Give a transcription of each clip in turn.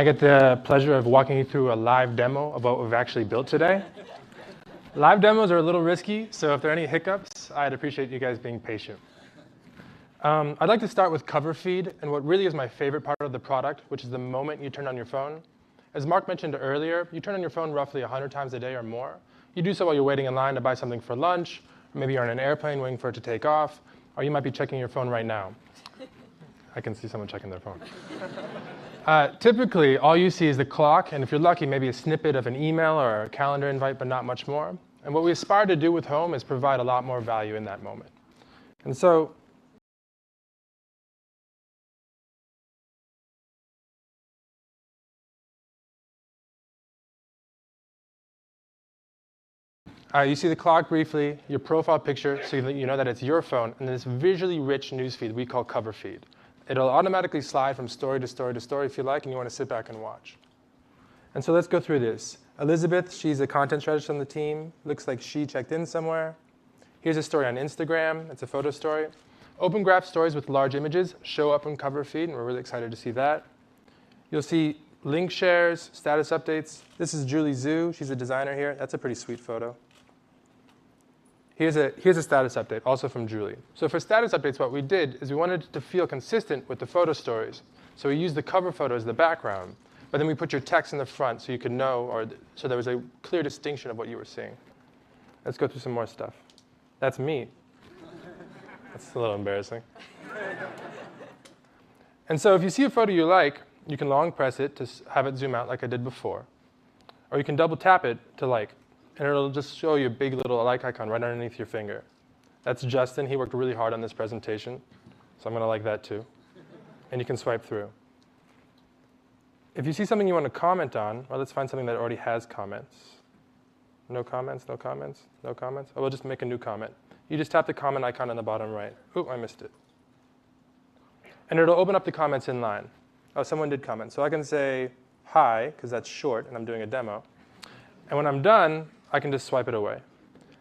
I get the pleasure of walking you through a live demo of what we've actually built today. Live demos are a little risky, so if there are any hiccups, I'd appreciate you guys being patient. I'd like to start with cover feed and what really is my favorite part of the product, which is the moment you turn on your phone. As Mark mentioned earlier, you turn on your phone roughly 100 times a day or more. You do so while you're waiting in line to buy something for lunch, or maybe you're on an airplane waiting for it to take off, or you might be checking your phone right now. I can see someone checking their phone. Typically, all you see is the clock, and if you're lucky, maybe a snippet of an email or a calendar invite, but not much more. And what we aspire to do with Home is provide a lot more value in that moment. And so you see the clock briefly, your profile picture, so you know that it's your phone, and then this visually rich newsfeed we call cover feed. It'll automatically slide from story to story to story if you like, and you want to sit back and watch. And so let's go through this. Elizabeth, she's a content strategist on the team. Looks like she checked in somewhere. Here's a story on Instagram. It's a photo story. Open Graph stories with large images show up in cover feed, and we're really excited to see that. You'll see link shares, status updates. This is Julie Zhu. She's a designer here. That's a pretty sweet photo. Here's a status update, also from Julie. So for status updates, what we did is we wanted it to feel consistent with the photo stories. So we used the cover photo as the background, but then we put your text in the front so you could know, or so there was a clear distinction of what you were seeing. Let's go through some more stuff. That's me. That's a little embarrassing. And so if you see a photo you like, you can long press it to have it zoom out like I did before. Or you can double tap it to like. And it'll just show you a big little like icon right underneath your finger. That's Justin. He worked really hard on this presentation, so I'm going to like that too. And you can swipe through. If you see something you want to comment on, well, let's find something that already has comments. No comments, no comments, no comments. Oh, we'll just make a new comment. You just tap the comment icon on the bottom right. Oop, I missed it. And it'll open up the comments in line. Oh, someone did comment. So I can say hi, because that's short, and I'm doing a demo. And when I'm done, I can just swipe it away.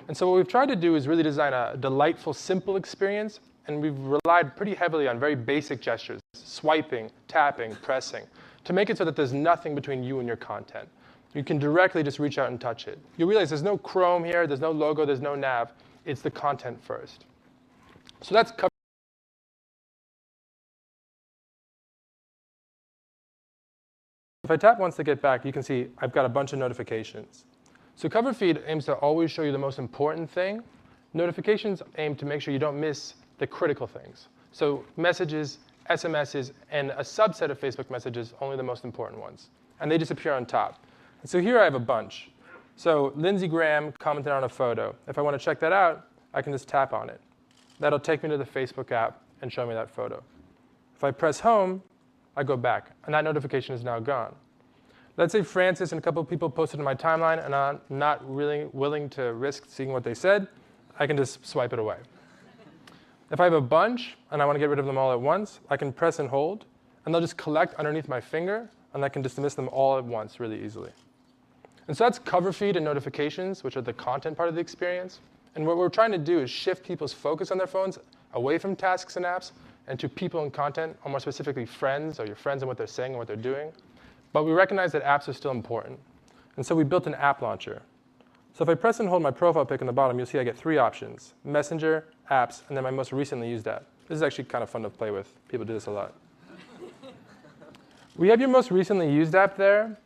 And so what we've tried to do is really design a delightful, simple experience, and we've relied pretty heavily on very basic gestures, swiping, tapping, pressing, to make it so that there's nothing between you and your content. You can directly just reach out and touch it. You'll realize there's no Chrome here, there's no logo, there's no nav. It's the content first. So that's cover. If I tap once to get back, you can see I've got a bunch of notifications. So cover feed aims to always show you the most important thing. Notifications aim to make sure you don't miss the critical things. So messages, SMSs, and a subset of Facebook messages, only the most important ones. And they just appear on top. And so here I have a bunch. So Lindsey Graham commented on a photo. If I want to check that out, I can just tap on it. That'll take me to the Facebook app and show me that photo. If I press home, I go back, and that notification is now gone. Let's say Francis and a couple of people posted in my timeline, and I'm not really willing to risk seeing what they said. I can just swipe it away. If I have a bunch, and I want to get rid of them all at once, I can press and hold, and they'll just collect underneath my finger, and I can dismiss them all at once really easily. And so that's cover feed and notifications, which are the content part of the experience. And what we're trying to do is shift people's focus on their phones away from tasks and apps and to people and content, or more specifically friends, or your friends and what they're saying and what they're doing. But we recognize that apps are still important. And so we built an app launcher. So if I press and hold my profile pic on the bottom, you'll see I get 3 options: Messenger, apps, and then my most recently used app. This is actually kind of fun to play with. People do this a lot. We have your most recently used app there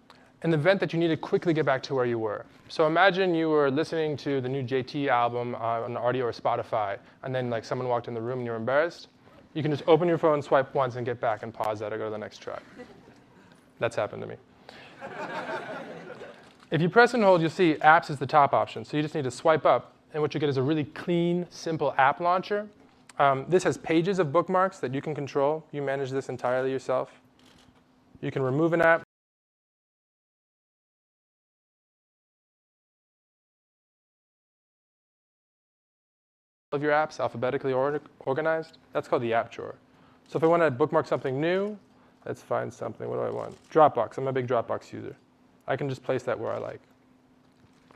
in the event that you need to quickly get back to where you were. So imagine you were listening to the new JT album on Audio or Spotify, and then like someone walked in the room and you're embarrassed. You can just open your phone, swipe once, and get back and pause that or go to the next track. That's happened to me. If you press and hold, you'll see apps is the top option. So you just need to swipe up, and what you get is a really clean, simple app launcher. This has pages of bookmarks that you can control. You manage this entirely yourself. You can remove an app. Of your apps alphabetically organized. That's called the app drawer. So if I want to bookmark something new, let's find something. What do I want? Dropbox. I'm a big Dropbox user. I can just place that where I like.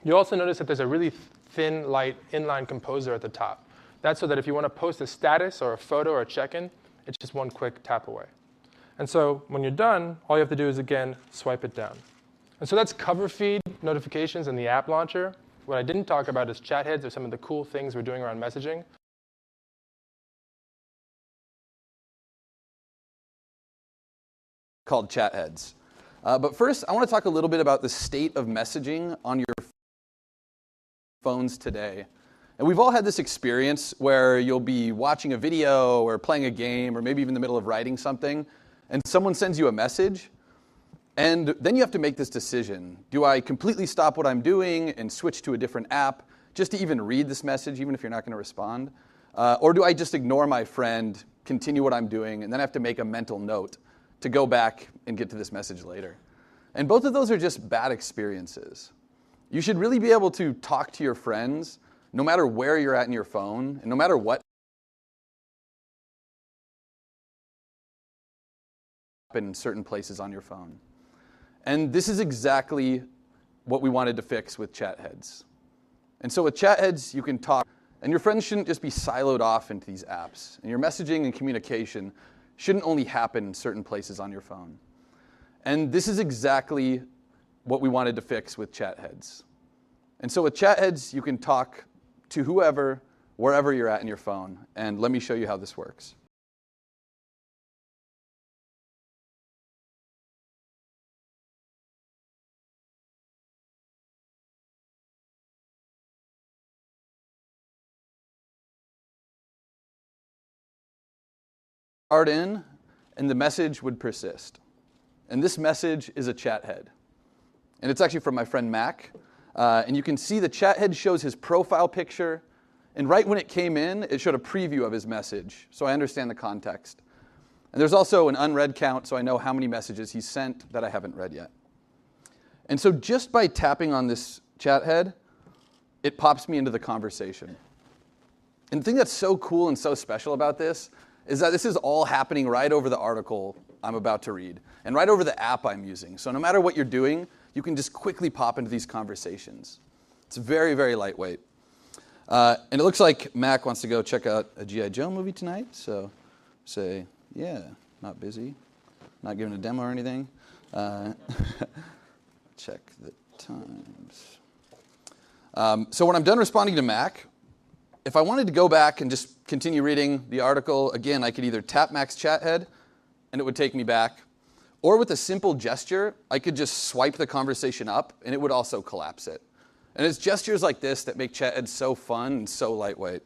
You'll also notice that there's a really thin, light, inline composer at the top. That's so that if you want to post a status or a photo or a check-in, it's just one quick tap away. And so when you're done, all you have to do is, again, swipe it down. And so that's cover feed notifications in the app launcher. What I didn't talk about is chat heads or some of the cool things we're doing around messaging. Called chat heads. But first, I want to talk a little bit about the state of messaging on your phones today. And we've all had this experience where you'll be watching a video or playing a game or maybe even in the middle of writing something, and someone sends you a message, and then you have to make this decision. Do I completely stop what I'm doing and switch to a different app just to even read this message, even if you're not going to respond? Or do I just ignore my friend, continue what I'm doing, and then have to make a mental note to go back and get to this message later? And both of those are just bad experiences. You should really be able to talk to your friends no matter where you're at in your phone, and no matter what in certain places on your phone. And this is exactly what we wanted to fix with chat heads. And so with chat heads, you can talk, and your friends shouldn't just be siloed off into these apps. And your messaging and communication shouldn't only happen in certain places on your phone. And this is exactly what we wanted to fix with chat heads. And so with chat heads, you can talk to whoever, wherever you're at in your phone. And let me show you how this works. Start in, and the message would persist. And this message is a chat head. And it's actually from my friend Mac. And you can see the chat head shows his profile picture. And right when it came in, it showed a preview of his message. So I understand the context. And there's also an unread count, so I know how many messages he sent that I haven't read yet. And so just by tapping on this chat head, it pops me into the conversation. And the thing that's so cool and so special about this is that this is all happening right over the article I'm about to read, and right over the app I'm using. So no matter what you're doing, you can just quickly pop into these conversations. It's very, very lightweight. And it looks like Mac wants to go check out a G.I. Joe movie tonight. So say, yeah, not busy, not giving a demo or anything. Check the times. So when I'm done responding to Mac, if I wanted to go back and just continue reading the article, again, I could either tap Mac's chat head, and it would take me back. Or with a simple gesture, I could just swipe the conversation up, and it would also collapse it. And it's gestures like this that make chat heads so fun and so lightweight.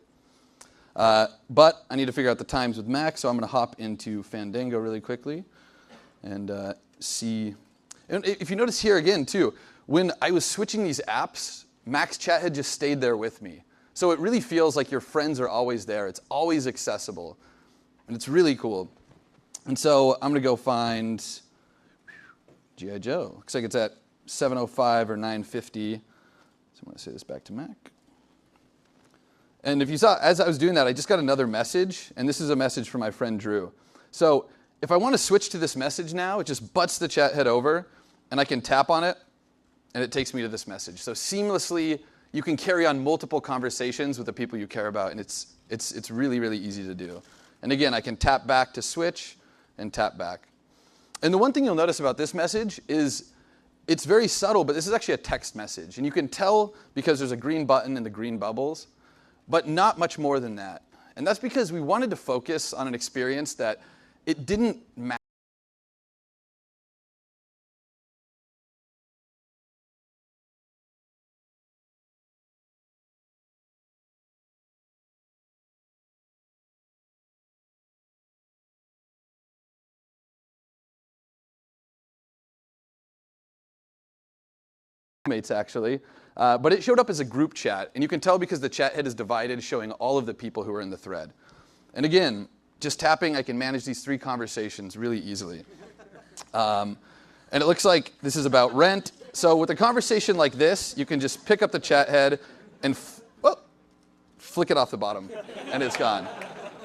But I need to figure out the times with Mac, so I'm going to hop into Fandango really quickly and see. And if you notice here again, too, when I was switching these apps, Mac's chat head just stayed there with me. So it really feels like your friends are always there. It's always accessible. And it's really cool. And so I'm going to go find G.I. Joe. Looks like it's at 7:05 or 9:50. So I'm going to say this back to Mac. And if you saw, as I was doing that, I just got another message. And this is a message from my friend Drew. So if I want to switch to this message now, it just butts the chat head over. And I can tap on it. And it takes me to this message. So seamlessly, you can carry on multiple conversations with the people you care about. And it's really, really easy to do. And again, I can tap back to switch and tap back. And the one thing you'll notice about this message is it's very subtle, but this is actually a text message. And you can tell because there's a green button and the green bubbles, but not much more than that. And that's because we wanted to focus on an experience that it didn't matter. Mates actually, but it showed up as a group chat, and you can tell because the chat head is divided, showing all of the people who are in the thread. And again, just tapping, I can manage these 3 conversations really easily. And it looks like this is about rent. So with a conversation like this, you can just pick up the chat head and flick it off the bottom, and it's gone.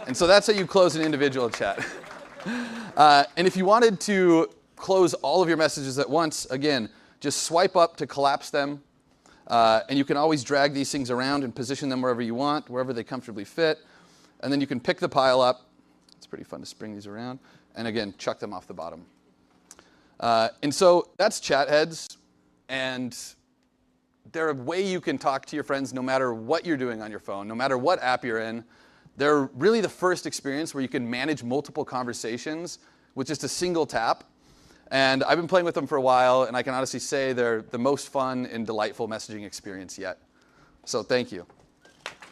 And so that's how you close an individual chat. And if you wanted to close all of your messages at once, again, just swipe up to collapse them, and you can always drag these things around and position them wherever you want, wherever they comfortably fit. And then you can pick the pile up. It's pretty fun to spring these around. and again, chuck them off the bottom. And so that's Chatheads, and they're a way you can talk to your friends no matter what you're doing on your phone, no matter what app you're in. They're really the first experience where you can manage multiple conversations with just a single tap. And I've been playing with them for a while, and I can honestly say they're the most fun and delightful messaging experience yet. So thank you.